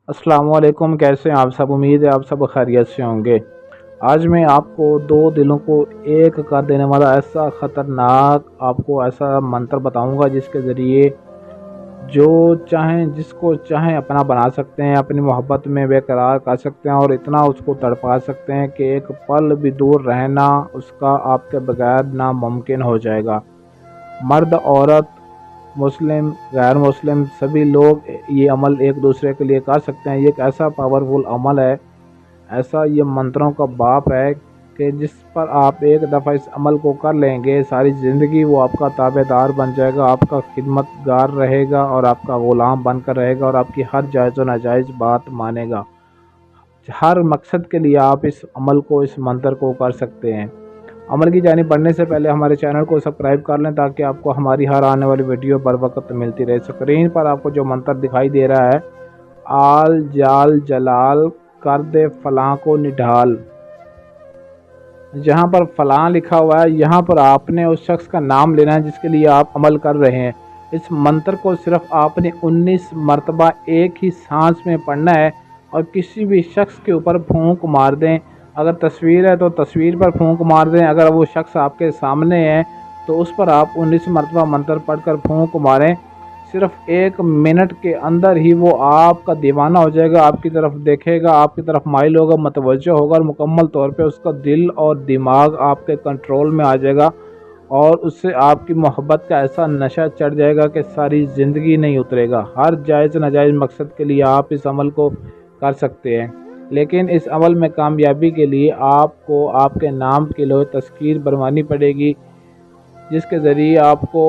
अस्सलाम वालेकुम। कैसे हैं आप सब? उम्मीद है आप सब खैरियत से होंगे। आज मैं आपको दो दिलों को एक कर देने वाला ऐसा ख़तरनाक आपको ऐसा मंत्र बताऊंगा जिसके ज़रिए जो चाहें जिसको चाहें अपना बना सकते हैं, अपनी मोहब्बत में बेकरार कर सकते हैं और इतना उसको तड़पा सकते हैं कि एक पल भी दूर रहना उसका आपके बगैर नामुमकिन हो जाएगा। मर्द, औरत, मुस्लिम, गैर मुस्लिम सभी लोग ये अमल एक दूसरे के लिए कर सकते हैं। ये एक ऐसा पावरफुल अमल है, ऐसा ये मंत्रों का बाप है कि जिस पर आप एक दफ़ा इस अमल को कर लेंगे सारी ज़िंदगी वो आपका ताबेदार बन जाएगा, आपका खिदमतगार रहेगा और आपका ग़ुलाम बनकर रहेगा और आपकी हर जायज़ व नाजायज़ बात मानेगा। हर मकसद के लिए आप इस अमल को, इस मंत्र को कर सकते हैं। अमल की जानिब बढ़ने से पहले हमारे चैनल को सब्सक्राइब कर लें ताकि आपको हमारी हर आने वाली वीडियो बर वक्त मिलती रहे। स्क्रीन पर आपको जो मंत्र दिखाई दे रहा है, आल जाल जलाल कर दे फलां को निढाल, जहाँ पर फलां लिखा हुआ है यहाँ पर आपने उस शख्स का नाम लेना है जिसके लिए आप अमल कर रहे हैं। इस मंत्र को सिर्फ आपने 19 मरतबा एक ही सांस में पढ़ना है और किसी भी शख्स के ऊपर फूंक मार दें। अगर तस्वीर है तो तस्वीर पर फूंक मार दें, अगर वो शख्स आपके सामने है तो उस पर आप 19 मरतबा मंत्र पढ़कर फूंक मारें। सिर्फ 1 मिनट के अंदर ही वो आपका दीवाना हो जाएगा, आपकी तरफ देखेगा, आपकी तरफ माइल होगा, मतवज्जो होगा और मुकम्मल तौर पे उसका दिल और दिमाग आपके कंट्रोल में आ जाएगा और उससे आपकी मोहब्बत का ऐसा नशा चढ़ जाएगा कि सारी ज़िंदगी नहीं उतरेगा। हर जायज़ नाजायज़ मकसद के लिए आप इस अमल को कर सकते हैं, लेकिन इस अमल में कामयाबी के लिए आपको आपके नाम की लोहे तस्कीर बनवानी पड़ेगी, जिसके ज़रिए आपको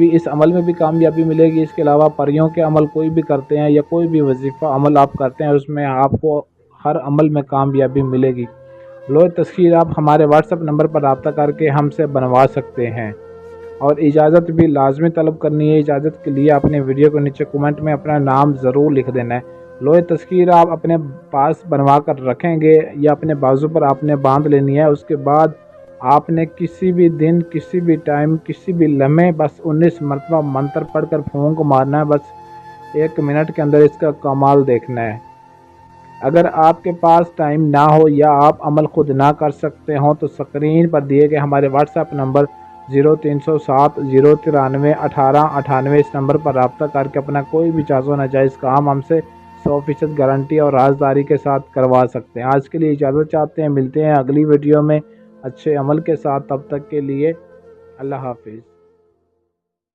इस अमल में भी कामयाबी मिलेगी। इसके अलावा परियों के अमल कोई भी करते हैं या कोई भी वजीफ़ा अमल आप करते हैं उसमें आपको हर अमल में कामयाबी मिलेगी। लोहे तस्कीर आप हमारे व्हाट्सएप नंबर पर रब्ता करके हमसे बनवा सकते हैं और इजाज़त भी लाजमी तलब करनी है। इजाज़त के लिए अपने वीडियो के नीचे कमेंट में अपना नाम ज़रूर लिख देना है। लोहे तस्कीर आप अपने पास बनवा कर रखेंगे या अपने बाजू पर आपने बांध लेनी है। उसके बाद आपने किसी भी दिन, किसी भी टाइम, किसी भी लम्हे बस 19 मरतबा मंत्र पढ़कर फूंक मारना है। बस 1 मिनट के अंदर इसका कमाल देखना है। अगर आपके पास टाइम ना हो या आप अमल खुद ना कर सकते हो तो स्क्रीन पर दिए गए हमारे व्हाट्सएप नंबर 0307 093 1898 इस नंबर पर रब्ता करके अपना कोई भी जायज़ व नाजायज़ काम हमसे 100% गारंटी और राजदारी के साथ करवा सकते हैं। आज के लिए इजाज़त चाहते हैं, मिलते हैं अगली वीडियो में अच्छे अमल के साथ। तब तक के लिए अल्लाह हाफिज़।